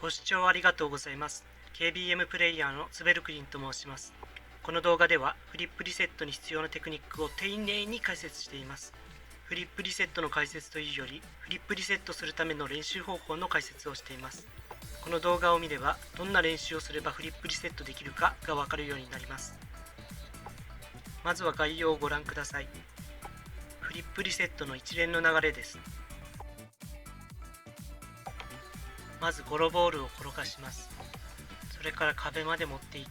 ご視聴ありがとうございます。KBM プレイヤーのツベルクリンと申します。この動画ではフリップリセットに必要なテクニックを丁寧に解説しています。フリップリセットの解説というより、フリップリセットするための練習方法の解説をしています。この動画を見れば、どんな練習をすればフリップリセットできるかがわかるようになります。まずは概要をご覧ください。フリップリセットの一連の流れです。まずゴロボールを転がします。それから壁まで持っていき、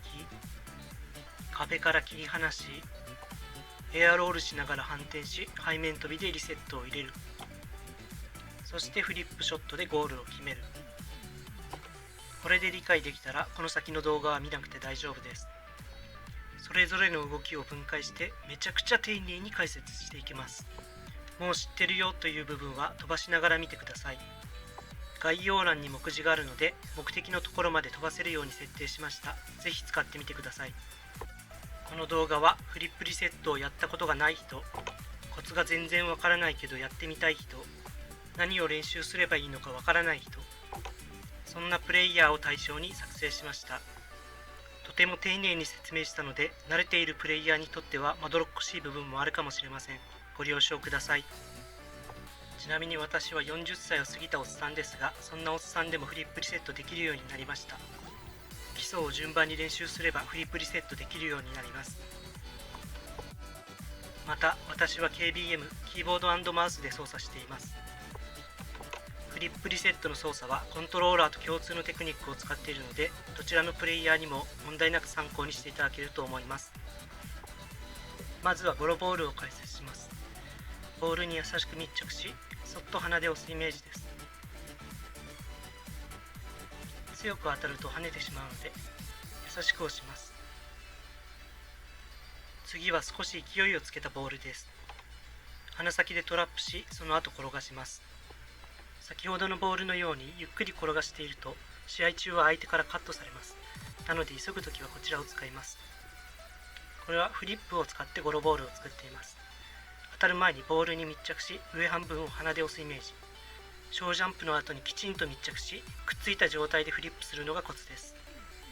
壁から切り離し、エアロールしながら反転し、背面飛びでリセットを入れる。そしてフリップショットでゴールを決める。これで理解できたら、この先の動画は見なくて大丈夫です。それぞれの動きを分解して、めちゃくちゃ丁寧に解説していきます。もう知ってるよという部分は飛ばしながら見てください。概要欄に目次があるので、目的のところまで飛ばせるように設定しました。ぜひ使ってみてください。この動画はフリップリセットをやったことがない人、コツが全然わからないけどやってみたい人、何を練習すればいいのかわからない人、そんなプレイヤーを対象に作成しました。とても丁寧に説明したので、慣れているプレイヤーにとってはまどろっこしい部分もあるかもしれません。ご了承ください。ちなみに私は40歳を過ぎたおっさんですが、そんなおっさんでもフリップリセットできるようになりました。基礎を順番に練習すればフリップリセットできるようになります。また、私は KBM、キーボード&マウスで操作しています。フリップリセットの操作はコントローラーと共通のテクニックを使っているので、どちらのプレイヤーにも問題なく参考にしていただけると思います。まずはゴロボールを解説します。ボールに優しく密着し、そっと鼻で押すイメージです。強く当たると跳ねてしまうので、優しく押します。次は少し勢いをつけたボールです。鼻先でトラップし、その後転がします。先ほどのボールのようにゆっくり転がしていると、試合中は相手からカットされます。なので急ぐときはこちらを使います。これはフリップを使ってゴロボールを作っています。当たる前にボールに密着し、上半分を鼻で押すイメージ。小ジャンプの後にきちんと密着し、くっついた状態でフリップするのがコツです。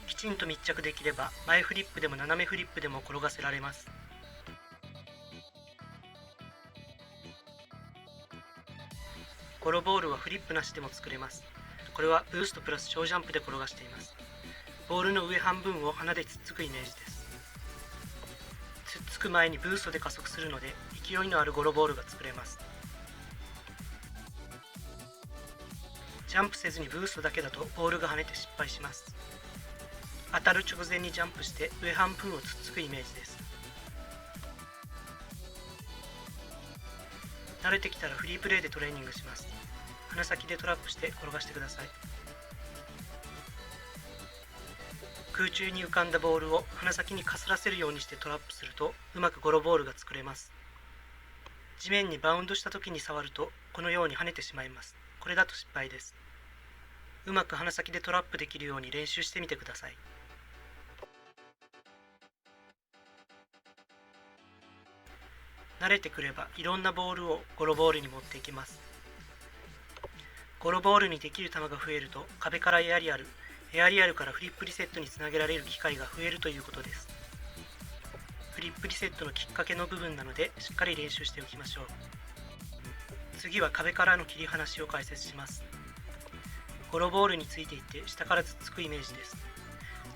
きちんと密着できれば、前フリップでも斜めフリップでも転がせられます。ゴロボールはフリップなしでも作れます。これはブーストプラス小ジャンプで転がしています。ボールの上半分を鼻でつっつくイメージです。つっつく前にブーストで加速するので、勢いのあるゴロボールが作れます。ジャンプせずにブーストだけだとボールが跳ねて失敗します。当たる直前にジャンプして上半分をつっつくイメージです。慣れてきたらフリープレイでトレーニングします。鼻先でトラップして転がしてください。空中に浮かんだボールを鼻先にかすらせるようにしてトラップすると、うまくゴロボールが作れます。地面にバウンドした時に触ると、このように跳ねてしまいます。これだと失敗です。うまく鼻先でトラップできるように練習してみてください。慣れてくればいろんなボールをゴロボールに持っていけます。ゴロボールにできる球が増えると、壁からエアリアルからフリップリセットにつなげられる機会が増えるということです。フリップリセットのきっかけの部分なので、しっかり練習しておきましょう。次は壁からの切り離しを解説します。ゴロボールについていって下からつっつくイメージです。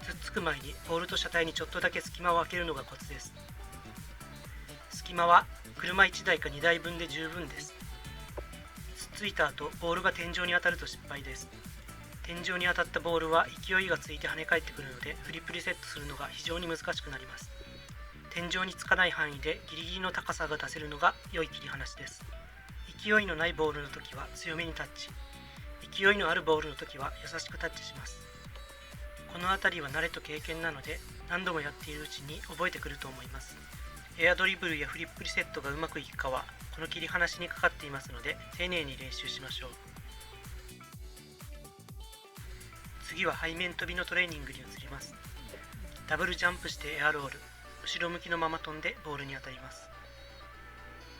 つっつく前にボールと車体にちょっとだけ隙間を空けるのがコツです。隙間は車1台か2台分で十分です。つっついた後、ボールが天井に当たると失敗です。天井に当たったボールは勢いがついて跳ね返ってくるので、フリップリセットするのが非常に難しくなります。天井につかない範囲でギリギリの高さが出せるのが良い切り離しです。勢いのないボールの時は強めにタッチ、勢いのあるボールの時は優しくタッチします。この辺りは慣れと経験なので、何度もやっているうちに覚えてくると思います。エアドリブルやフリップリセットがうまくいくかは、この切り離しにかかっていますので、丁寧に練習しましょう。次は背面飛びのトレーニングに移ります。ダブルジャンプしてエアロール、後ろ向きのまま飛んでボールに当たります。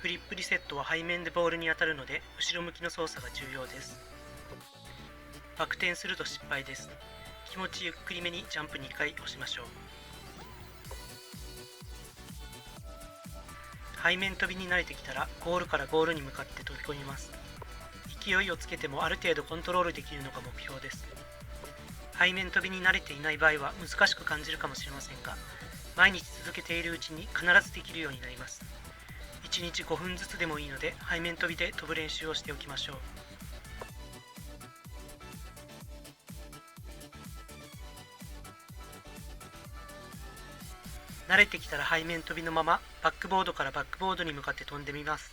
フリップリセットは背面でボールに当たるので、後ろ向きの操作が重要です。バク転すると失敗です。気持ちゆっくりめにジャンプ2回押しましょう。背面飛びに慣れてきたらゴールからゴールに向かって飛び込みます。勢いをつけてもある程度コントロールできるのが目標です。背面飛びに慣れていない場合は難しく感じるかもしれませんが、毎日続けているうちに必ずできるようになります。1日5分ずつでもいいので背面飛びで飛ぶ練習をしておきましょう。慣れてきたら背面飛びのままバックボードからバックボードに向かって飛んでみます。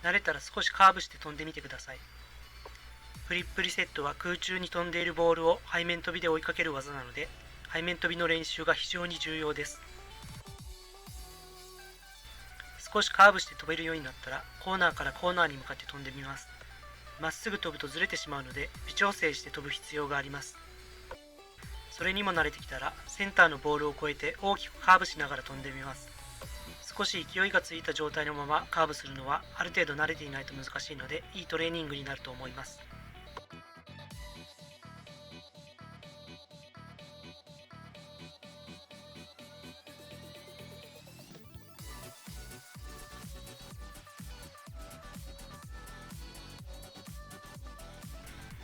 慣れたら少しカーブして飛んでみてください。フリップリセットは空中に飛んでいるボールを背面飛びで追いかける技なので、背面飛びの練習が非常に重要です。少しカーブして飛べるようになったらコーナーからコーナーに向かって飛んでみます。まっすぐ飛ぶとずれてしまうので微調整して飛ぶ必要があります。それにも慣れてきたらセンターのボールを越えて大きくカーブしながら飛んでみます。少し勢いがついた状態のままカーブするのはある程度慣れていないと難しいので、いいトレーニングになると思います。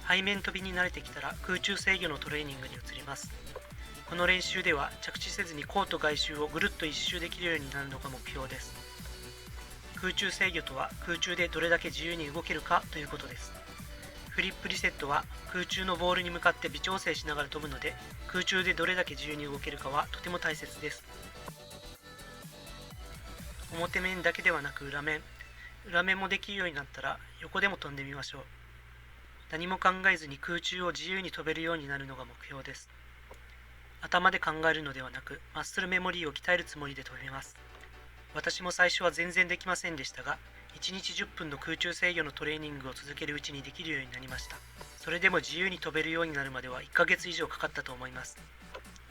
背面飛びに慣れてきたら空中制御のトレーニングに移ります。この練習では着地せずにコート外周をぐるっと一周できるようになるのが目標です。空中制御とは空中でどれだけ自由に動けるかということです。フリップリセットは空中のボールに向かって微調整しながら飛ぶので、空中でどれだけ自由に動けるかはとても大切です。表面だけではなく裏面もできるようになったら横でも飛んでみましょう。何も考えずに空中を自由に飛べるようになるのが目標です。頭で考えるのではなく、マッスルメモリーを鍛えるつもりで飛びます。私も最初は全然できませんでしたが、1日10分の空中制御のトレーニングを続けるうちにできるようになりました。それでも自由に飛べるようになるまでは1ヶ月以上かかったと思います。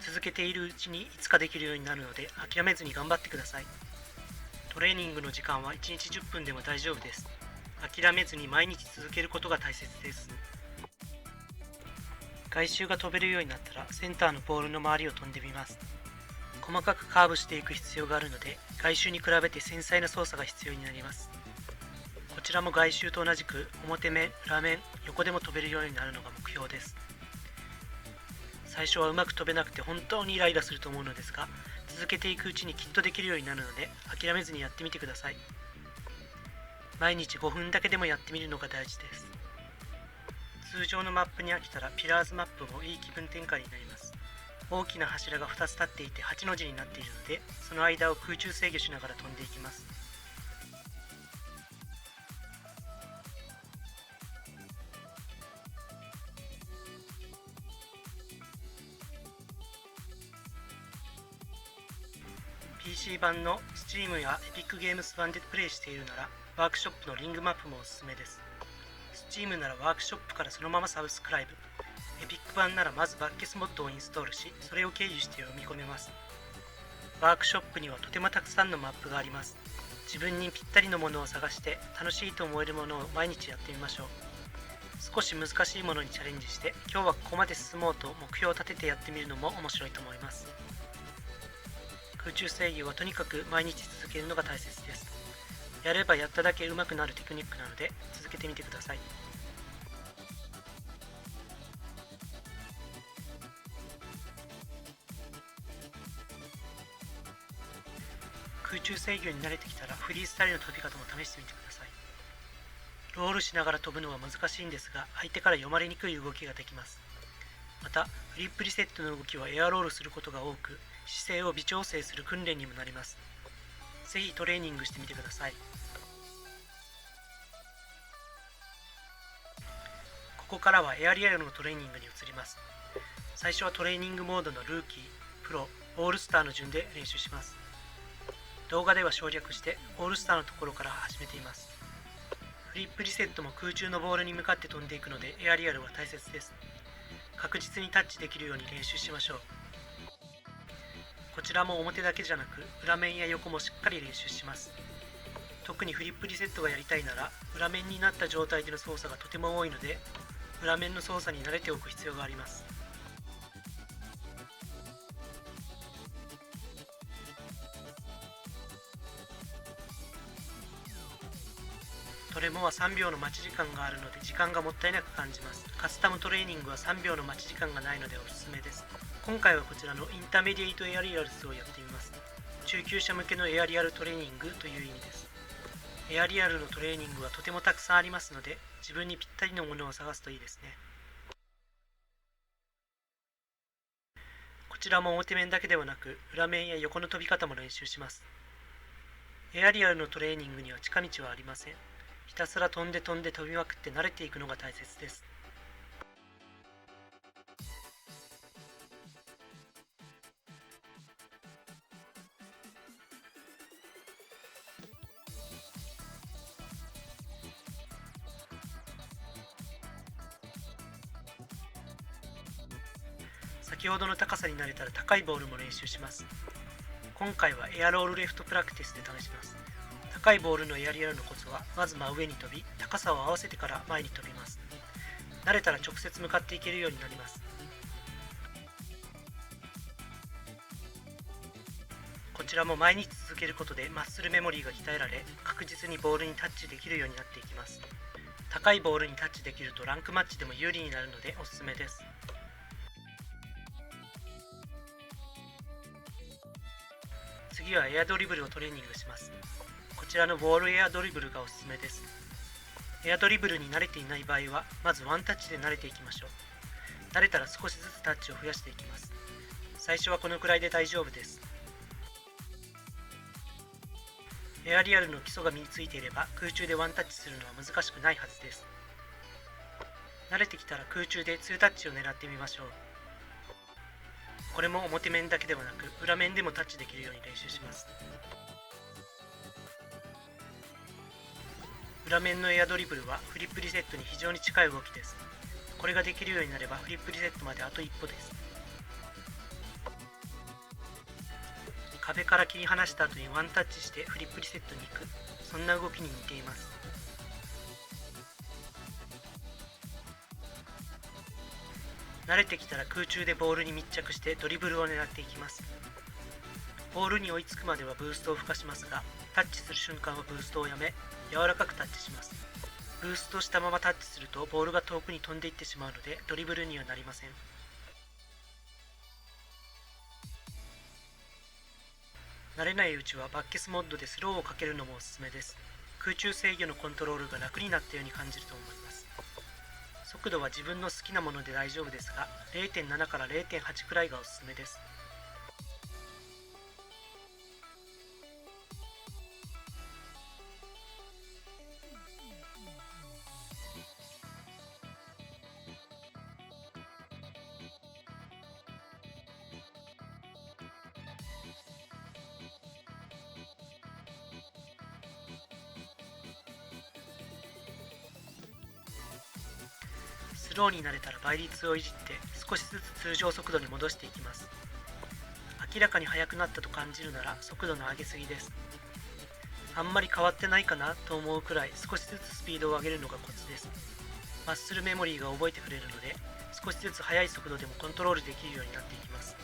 続けているうちにいつかできるようになるので諦めずに頑張ってください。トレーニングの時間は1日10分でも大丈夫です。諦めずに毎日続けることが大切です。外周が飛べるようになったらセンターのボールの周りを飛んでみます。細かくカーブしていく必要があるので、外周に比べて繊細な操作が必要になります。こちらも外周と同じく表面、裏面、横でも飛べるようになるのが目標です。最初はうまく飛べなくて本当にイライラすると思うのですが、続けていくうちにきっとできるようになるので諦めずにやってみてください。毎日5分だけでもやってみるのが大事です。通常のマップに飽きたらピラーズマップもいい気分転換になります。大きな柱が2つ立っていて8の字になっているので、その間を空中制御しながら飛んでいきます。PC 版の Steam や Epic Games 版でプレイしているなら、ワークショップのリングマップもおすすめです。Steam ならワークショップからそのままサブスクライブ、Epic 版ならまずバッケスモッドをインストールし、それを経由して読み込めます。ワークショップにはとてもたくさんのマップがあります。自分にぴったりのものを探して楽しいと思えるものを毎日やってみましょう。少し難しいものにチャレンジして、今日はここまで進もうと目標を立ててやってみるのも面白いと思います。空中制御はとにかく毎日続けるのが大切です。やればやっただけ上手くなるテクニックなので続けてみてください。空中制御に慣れてきたらフリースタイルの飛び方も試してみてください。ロールしながら飛ぶのは難しいんですが、相手から読まれにくい動きができます。またフリップリセットの動きはエアロールすることが多く、姿勢を微調整する訓練にもなります。ぜひトレーニングしてみてください。ここからはエアリアルのトレーニングに移ります。最初はトレーニングモードのルーキー、プロ、オールスターの順で練習します。動画では省略してオールスターのところから始めています。フリップリセットも空中のボールに向かって飛んでいくのでエアリアルは大切です。確実にタッチできるように練習しましょう。こちらも表だけじゃなく裏面や横もしっかり練習します。特にフリップリセットがやりたいなら裏面になった状態での操作がとても多いので、裏面の操作に慣れておく必要があります。トレモは3秒の待ち時間があるので時間がもったいなく感じます。カスタムトレーニングは3秒の待ち時間がないのでおすすめです。今回はこちらのインターメディエイトエアリアルスをやってみます。中級者向けのエアリアルトレーニングという意味です。エアリアルのトレーニングはとてもたくさんありますので、自分にぴったりのものを探すといいですね。こちらも表面だけではなく、裏面や横の飛び方も練習します。エアリアルのトレーニングには近道はありません。ひたすら飛んで飛びまくって慣れていくのが大切です。先ほどの高さに慣れたら高いボールも練習します。今回はエアロールレフトプラクティスで試します。高いボールのエアリアルのコツは、まず真上に飛び、高さを合わせてから前に飛びます。慣れたら直接向かっていけるようになります。こちらも毎日続けることでマッスルメモリーが鍛えられ、確実にボールにタッチできるようになっていきます。高いボールにタッチできるとランクマッチでも有利になるのでおすすめです。次はエアドリブルをトレーニングします。こちらのボールエアドリブルがおすすめです。エアドリブルに慣れていない場合は、まずワンタッチで慣れていきましょう。慣れたら少しずつタッチを増やしていきます。最初はこのくらいで大丈夫です。エアリアルの基礎が身についていれば空中でワンタッチするのは難しくないはずです。慣れてきたら空中で2タッチを狙ってみましょう。これも表面だけではなく裏面でもタッチできるように練習します。裏面のエアドリブルはフリップリセットに非常に近い動きです。これができるようになればフリップリセットまであと一歩です。壁から切り離した後にワンタッチしてフリップリセットに行く、そんな動きに似ています。慣れてきたら空中でボールに密着してドリブルを狙っていきます。ボールに追いつくまではブーストを吹かしますが、タッチする瞬間はブーストをやめ、柔らかくタッチします。ブーストしたままタッチするとボールが遠くに飛んでいってしまうのでドリブルにはなりません。慣れないうちはバッケスモッドでスローをかけるのもおすすめです。空中制御のコントロールが楽になったように感じると思います。速度は自分の好きなもので大丈夫ですが、0.7 から 0.8 くらいがおすすめです。スローになれたら倍率をいじって少しずつ通常速度に戻していきます。明らかに速くなったと感じるなら速度の上げすぎです。あんまり変わってないかなと思うくらい少しずつスピードを上げるのがコツです。マッスルメモリーが覚えてくれるので、少しずつ速い速度でもコントロールできるようになっていきます。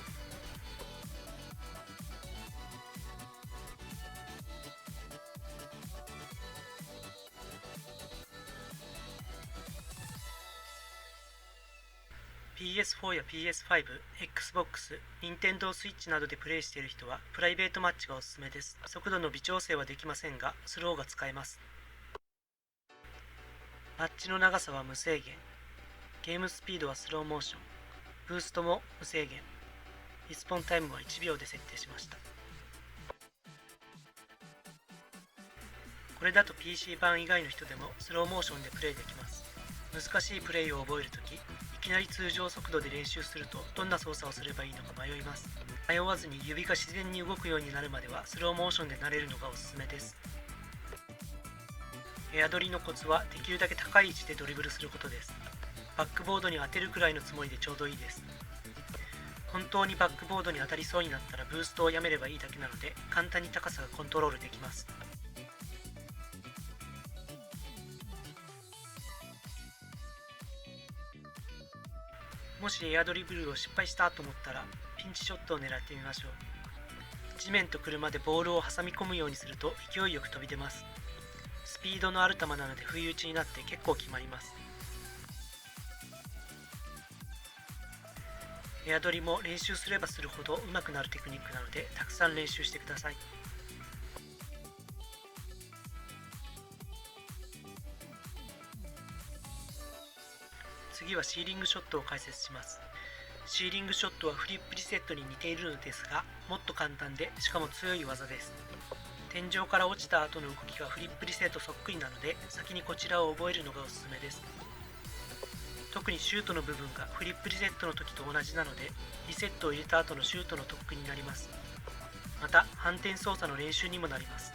PS4 や PS5、Xbox、Nintendo Switch などでプレイしている人はプライベートマッチがおすすめです。速度の微調整はできませんが、スローが使えます。マッチの長さは無制限。ゲームスピードはスローモーション。ブーストも無制限。リスポンタイムは1秒で設定しました。これだと PC 版以外の人でもスローモーションでプレイできます。難しいプレイを覚えるとき、いきなり通常速度で練習するとどんな操作をすればいいのか迷います。迷わずに指が自然に動くようになるまではスローモーションで慣れるのがおすすめです。エアドリのコツはできるだけ高い位置でドリブルすることです。バックボードに当てるくらいのつもりでちょうどいいです。本当にバックボードに当たりそうになったらブーストをやめればいいだけなので簡単に高さがコントロールできます。もしエアドリブルを失敗したと思ったらピンチショットを狙ってみましょう。地面と車でボールを挟み込むようにすると勢いよく飛び出ます。スピードのある球なので不意打ちになって結構決まります。エアドリも練習すればするほど上手くなるテクニックなのでたくさん練習してください。次はシーリングショットを解説します。シーリングショットはフリップリセットに似ているのですが、もっと簡単でしかも強い技です。天井から落ちた後の動きがフリップリセットそっくりなので、先にこちらを覚えるのがおすすめです。特にシュートの部分がフリップリセットの時と同じなので、リセットを入れた後のシュートの特訓になります。また反転操作の練習にもなります。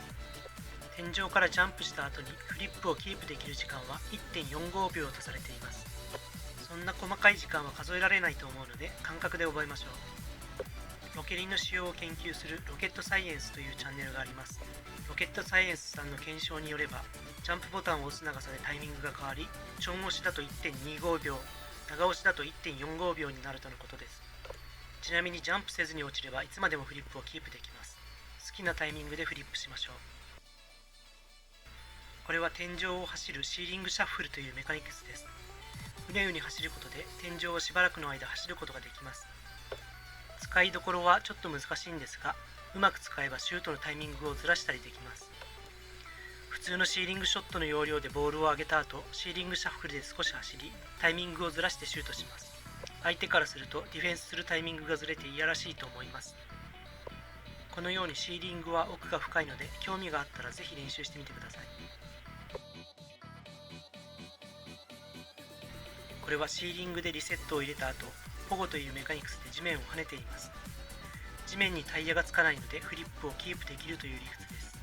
天井からジャンプした後にフリップをキープできる時間は 1.45 秒とされています。そんな細かい時間は数えられないと思うので感覚で覚えましょう。ロケリンの使用を研究するロケットサイエンスというチャンネルがあります。ロケットサイエンスさんの検証によれば、ジャンプボタンを押す長さでタイミングが変わり、ちょん押しだと 1.25 秒、長押しだと 1.45 秒になるとのことです。ちなみにジャンプせずに落ちればいつまでもフリップをキープできます。好きなタイミングでフリップしましょう。これは天井を走るシーリングシャッフルというメカニクスです。うねうね走ることで天井をしばらくの間走ることができます。使いどころはちょっと難しいんですが、うまく使えばシュートのタイミングをずらしたりできます。普通のシーリングショットの要領でボールを上げた後、シーリングシャッフルで少し走り、タイミングをずらしてシュートします。相手からするとディフェンスするタイミングがずれていやらしいと思います。このようにシーリングは奥が深いので、興味があったらぜひ練習してみてください。これはシーリングでリセットを入れた後、ポゴというメカニクスで地面を跳ねています。地面にタイヤがつかないのでフリップをキープできるという理屈です。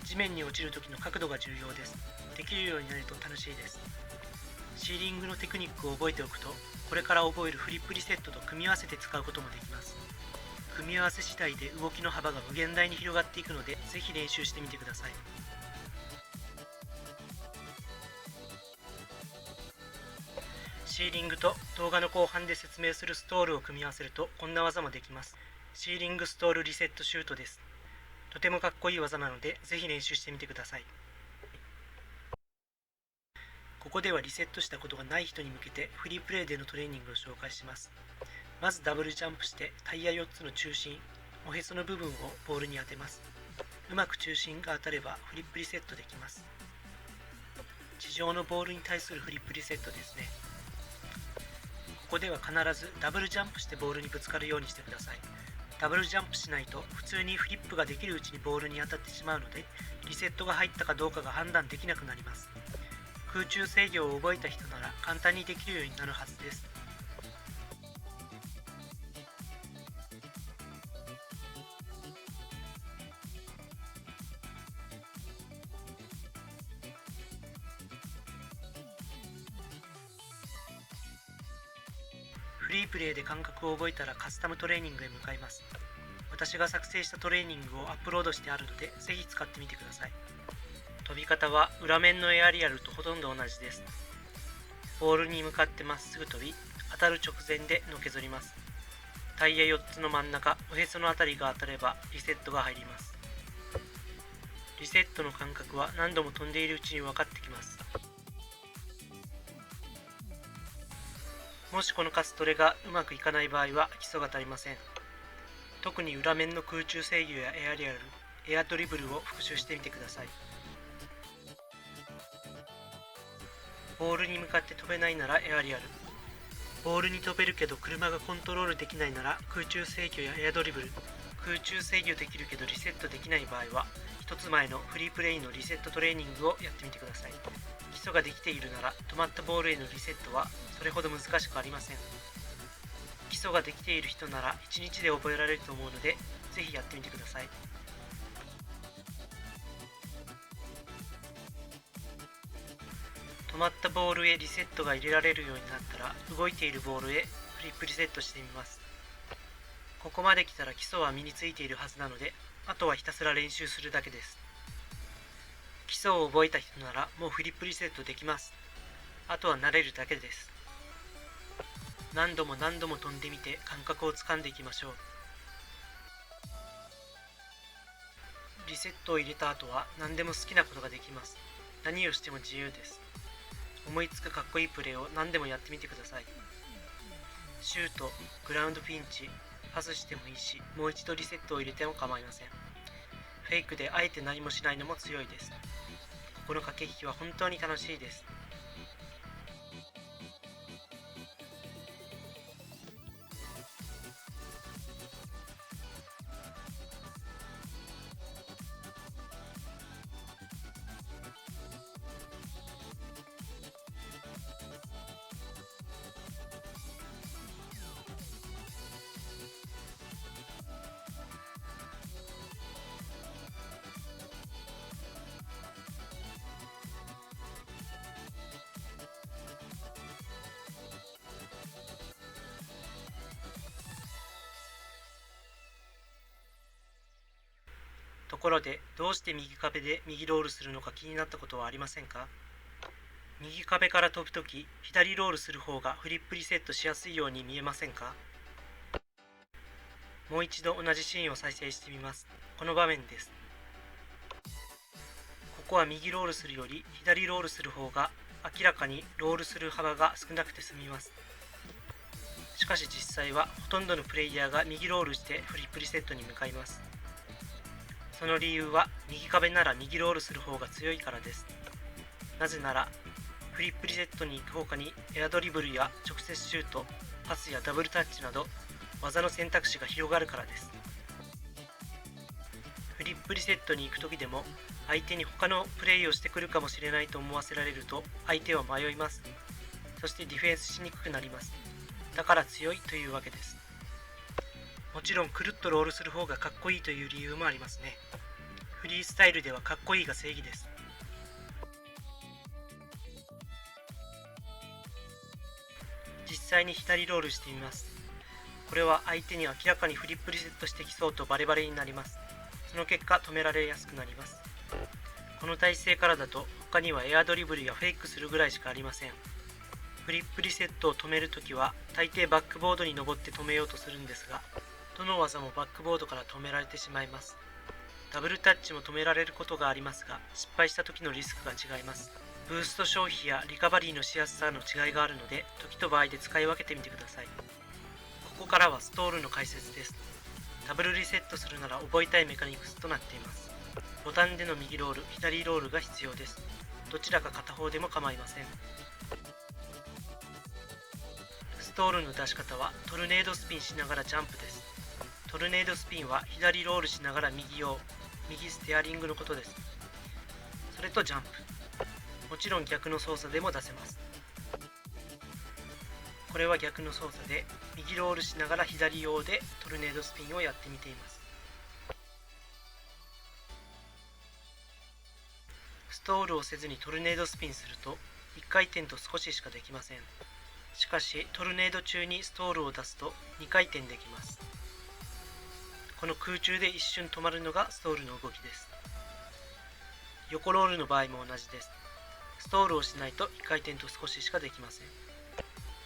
地面に落ちる時の角度が重要です。できるようになると楽しいです。シーリングのテクニックを覚えておくと、これから覚えるフリップリセットと組み合わせて使うこともできます。組み合わせ次第で動きの幅が無限大に広がっていくので、ぜひ練習してみてください。シーリングと動画の後半で説明するストールを組み合わせるとこんな技もできます。シーリングストールリセットシュートです。とてもかっこいい技なのでぜひ練習してみてください。ここではリセットしたことがない人に向けてフリープレイでのトレーニングを紹介します。まずダブルジャンプしてタイヤ4つの中心、おへその部分をボールに当てます。うまく中心が当たればフリップリセットできます。地上のボールに対するフリップリセットですね。ここでは必ずダブルジャンプしてボールにぶつかるようにしてください。ダブルジャンプしないと普通にフリップができるうちにボールに当たってしまうので、リセットが入ったかどうかが判断できなくなります。空中制御を覚えた人なら簡単にできるようになるはずです。フリープレイで感覚を覚えたらカスタムトレーニングへ向かいます。私が作成したトレーニングをアップロードしてあるので、ぜひ使ってみてください。飛び方は裏面のエアリアルとほとんど同じです。ボールに向かってまっすぐ飛び、当たる直前でのけぞります。タイヤ4つの真ん中、おへそのあたりが当たればリセットが入ります。リセットの感覚は何度も飛んでいるうちに分かってきます。もしこのカストレがうまくいかない場合は基礎が足りません。特に裏面の空中制御やエアリアル、エアドリブルを復習してみてください。ボールに向かって飛べないならエアリアル、ボールに飛べるけど車がコントロールできないなら空中制御やエアドリブル、空中制御できるけどリセットできない場合は一つ前のフリープレイのリセットトレーニングをやってみてください。基礎ができているなら止まったボールへのリセットはそれほど難しくありません。基礎ができている人なら1日で覚えられると思うので、ぜひやってみてください。止まったボールへリセットが入れられるようになったら、動いているボールへフリップリセットしてみます。ここまで来たら基礎は身についているはずなので、あとはひたすら練習するだけです。基礎を覚えた人ならもうフリップリセットできます。あとは慣れるだけです。何度も何度も飛んでみて感覚をつかんでいきましょう。リセットを入れた後は何でも好きなことができます。何をしても自由です。思いつくかっこいいプレーを何でもやってみてください。シュート、グラウンドピンチ、パスしてもいいし、もう一度リセットを入れても構いません。フェイクであえて何もしないのも強いです。この駆け引きは本当に楽しいです。ところで、どうして右壁で右ロールするのか気になったことはありませんか？右壁から飛ぶとき、左ロールする方がフリップリセットしやすいように見えませんか？もう一度同じシーンを再生してみます。この場面です。ここは右ロールするより左ロールする方が明らかにロールする幅が少なくて済みます。しかし実際はほとんどのプレイヤーが右ロールしてフリップリセットに向かいます。その理由は右壁なら右ロールする方が強いからです。なぜならフリップリセットに行く他にエアドリブルや直接シュート、パスやダブルタッチなど技の選択肢が広がるからです。フリップリセットに行く時でも相手に他のプレイをしてくるかもしれないと思わせられると相手は迷います。そしてディフェンスしにくくなります。だから強いというわけです。もちろんくるっとロールする方がかっこいいという理由もありますね。フリースタイルではかっこいいが正義です。実際に左ロールしてみます。これは相手に明らかにフリップリセットしてきそうとバレバレになります。その結果止められやすくなります。この体勢からだと他にはエアドリブルやフェイクするぐらいしかありません。フリップリセットを止めるときは大抵バックボードに登って止めようとするんですが、どの技もバックボードから止められてしまいます。ダブルタッチも止められることがありますが、失敗した時のリスクが違います。ブースト消費やリカバリーのしやすさの違いがあるので、時と場合で使い分けてみてください。ここからはストールの解説です。ダブルリセットするなら覚えたいメカニクスとなっています。ボタンでの右ロール、左ロールが必要です。どちらか片方でも構いません。ストールの出し方はトルネードスピンしながらジャンプです。トルネードスピンは左ロールしながら右ステアリングのことです。それとジャンプ。もちろん逆の操作でも出せます。これは逆の操作で右ロールしながら左用でトルネードスピンをやってみています。ストールをせずにトルネードスピンすると1回転と少ししかできません。しかしトルネード中にストールを出すと2回転できます。この空中で一瞬止まるのがストールの動きです。横ロールの場合も同じです。ストールをしないと1回転と少ししかできません。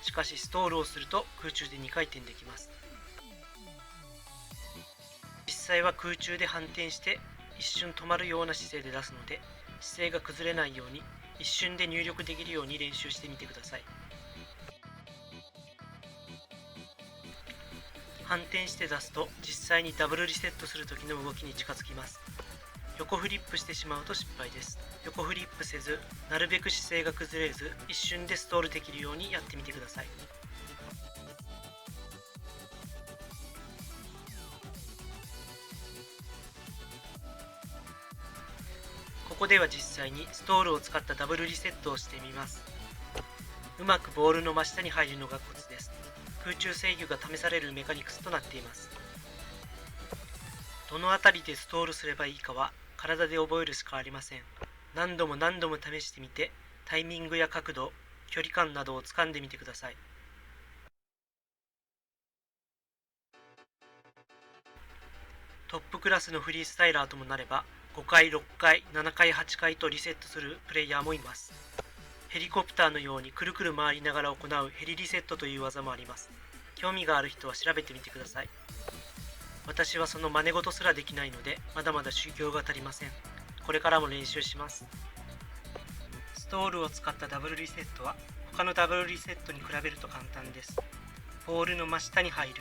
しかしストールをすると空中で2回転できます。実際は空中で反転して一瞬止まるような姿勢で出すので、姿勢が崩れないように一瞬で入力できるように練習してみてください。反転して出すと実際にダブルリセットする時の動きに近づきます。横フリップしてしまうと失敗です。横フリップせず、なるべく姿勢が崩れず一瞬でストールできるようにやってみてください。ここでは実際にストールを使ったダブルリセットをしてみます。うまくボールの真下に入るのがコツです。空中制御が試されるメカニクスとなっています。どのあたりでストールすればいいかは体で覚えるしかありません。何度も何度も試してみて、タイミングや角度、距離感などをつかんでみてください。トップクラスのフリースタイラーともなれば5回、6回、7回、8回とリセットするプレイヤーもいます。ヘリコプターのようにくるくる回りながら行うヘリリセットという技もあります。興味がある人は調べてみてください。私はその真似事すらできないので、まだまだ修行が足りません。これからも練習します。ストールを使ったダブルリセットは他のダブルリセットに比べると簡単です。ボールの真下に入る、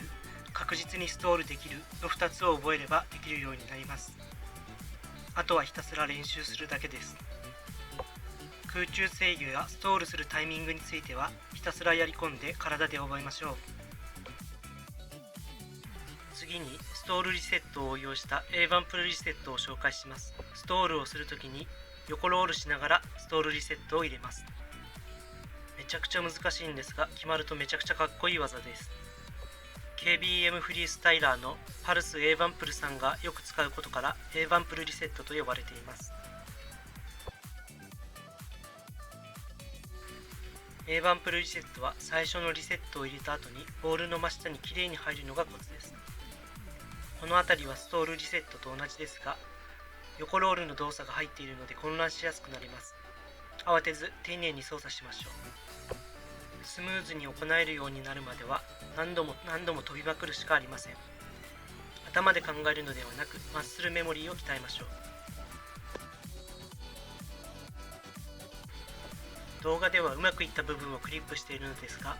確実にストールできるの2つを覚えればできるようになります。あとはひたすら練習するだけです。空中制御やストールするタイミングについてはひたすらやり込んで体で覚えましょう。次にストールリセットを応用した A1 プルリセットを紹介します。ストールをするときに横ロールしながらストールリセットを入れます。めちゃくちゃ難しいんですが、決まるとめちゃくちゃかっこいい技です。KBM フリースタイラーのパルス A1 プルさんがよく使うことから A1 プルリセットと呼ばれています。A1 プルリセットは最初のリセットを入れた後にボールの真下にきれいに入るのがコツです。この辺りはストールリセットと同じですが、横ロールの動作が入っているので混乱しやすくなります。慌てず丁寧に操作しましょう。スムーズに行えるようになるまでは何度も飛びまくるしかありません。頭で考えるのではなくマッスルメモリーを鍛えましょう。動画ではうまくいった部分をクリップしているのですが、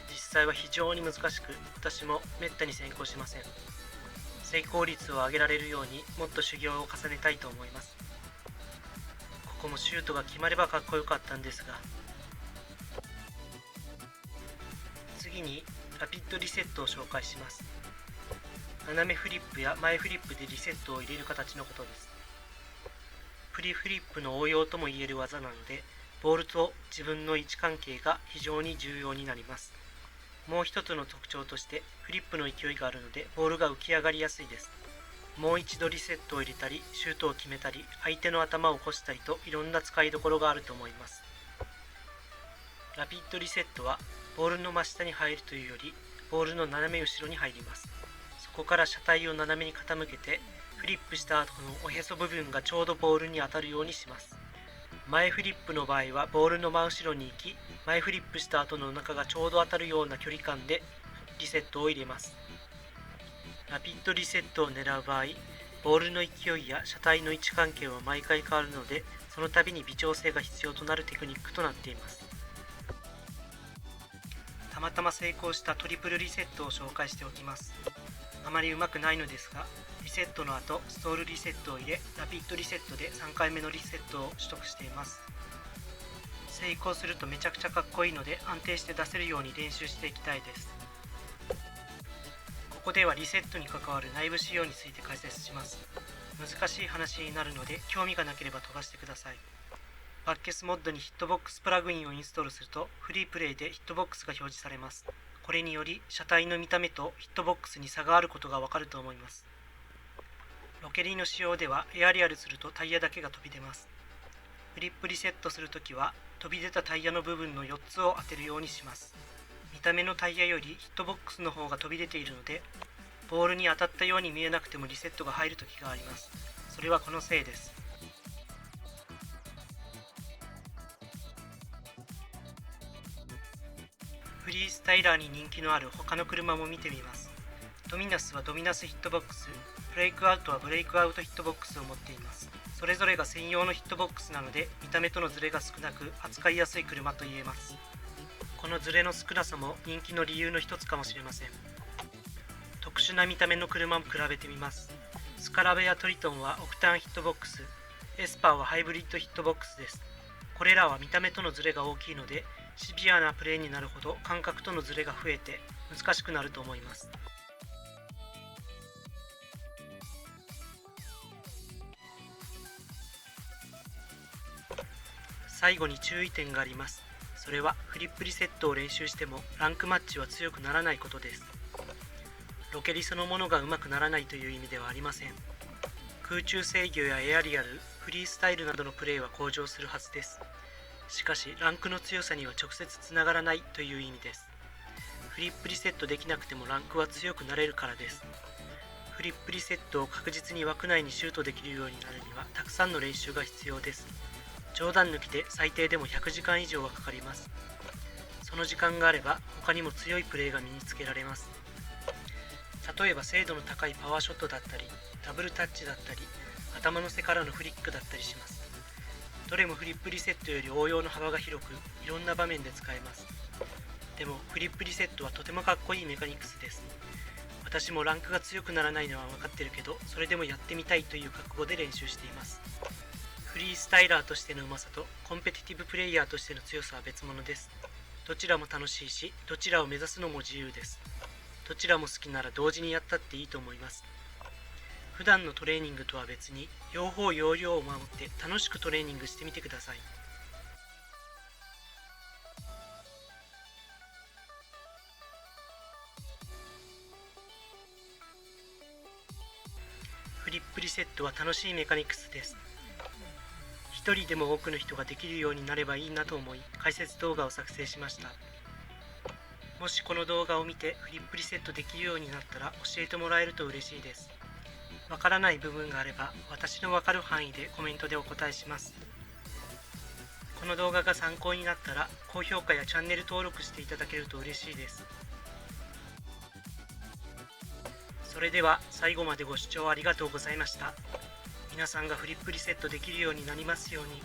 実際は非常に難しく、私もめったに成功しません。成功率を上げられるようにもっと修行を重ねたいと思います。ここもシュートが決まればかっこよかったんですが。次にラピッドリセットを紹介します。斜めフリップや前フリップでリセットを入れる形のことです。プリフリップの応用とも言える技なので、ボールと自分の位置関係が非常に重要になります。もう一つの特徴としてフリップの勢いがあるのでボールが浮き上がりやすいです。もう一度リセットを入れたりシュートを決めたり相手の頭を起こしたりといろんな使いどころがあると思います。ラピッドリセットはボールの真下に入るというよりボールの斜め後ろに入ります。そこから車体を斜めに傾けてフリップした後のおへそ部分がちょうどボールに当たるようにします。前フリップの場合はボールの真後ろに行き、前フリップした後の中がちょうど当たるような距離感でリセットを入れます。ラピッドリセットを狙う場合、ボールの勢いや車体の位置関係は毎回変わるので、その度に微調整が必要となるテクニックとなっています。たまたま成功したトリプルリセットを紹介しておきます。あまりうまくないのですが、リセットの後ストールリセットを入れ、ラピッドリセットで3回目のリセットを取得しています。成功するとめちゃくちゃかっこいいので安定して出せるように練習していきたいです。ここではリセットに関わる内部仕様について解説します。難しい話になるので興味がなければ飛ばしてください。バッケスモッドにヒットボックスプラグインをインストールするとフリープレイでヒットボックスが表示されます。これにより車体の見た目とヒットボックスに差があることがわかると思います。ロケリーの仕様ではエアリアルするとタイヤだけが飛び出ます。フリップリセットするときは飛び出たタイヤの部分の4つを当てるようにします。見た目のタイヤよりヒットボックスの方が飛び出ているので、ボールに当たったように見えなくてもリセットが入るときがあります。それはこのせいです。フリースタイラーに人気のある他の車も見てみます。ドミナスはドミナスヒットボックス、ブレイクアウトはブレイクアウトヒットボックスを持っています。それぞれが専用のヒットボックスなので見た目とのズレが少なく扱いやすい車と言えます。このズレの少なさも人気の理由の一つかもしれません。特殊な見た目の車も比べてみます。スカラベやトリトンはオクターンヒットボックス、エスパーはハイブリッドヒットボックスです。これらは見た目とのズレが大きいのでシビアなプレーになるほど感覚とのズレが増えて難しくなると思います。最後に注意点があります。それはフリップリセットを練習してもランクマッチは強くならないことです。ロケリそのものが上手くならないという意味ではありません。空中制御やエアリアル、フリースタイルなどのプレーは向上するはずです。しかしランクの強さには直接つながらないという意味です。フリップリセットできなくてもランクは強くなれるからです。フリップリセットを確実に枠内にシュートできるようになるにはたくさんの練習が必要です。冗談抜きで最低でも100時間以上はかかります。その時間があれば他にも強いプレーが身につけられます。例えば精度の高いパワーショットだったり、ダブルタッチだったり、頭のせからのフリックだったりします。どれもフリップリセットより応用の幅が広く、いろんな場面で使えます。でもフリップリセットはとてもかっこいいメカニクスです。私もランクが強くならないのは分かってるけど、それでもやってみたいという覚悟で練習しています。フリースタイラーとしてのうまさとコンペティティブプレイヤーとしての強さは別物です。どちらも楽しいし、どちらを目指すのも自由です。どちらも好きなら同時にやったっていいと思います。普段のトレーニングとは別に、両方要領を守って楽しくトレーニングしてみてください。フリップリセットは楽しいメカニクスです。一人でも多くの人ができるようになればいいなと思い、解説動画を作成しました。もしこの動画を見てフリップリセットできるようになったら教えてもらえると嬉しいです。わからない部分があれば私のわかる範囲でコメントでお答えします。この動画が参考になったら高評価やチャンネル登録していただけると嬉しいです。それでは最後までご視聴ありがとうございました。皆さんがフリップリセットできるようになりますように。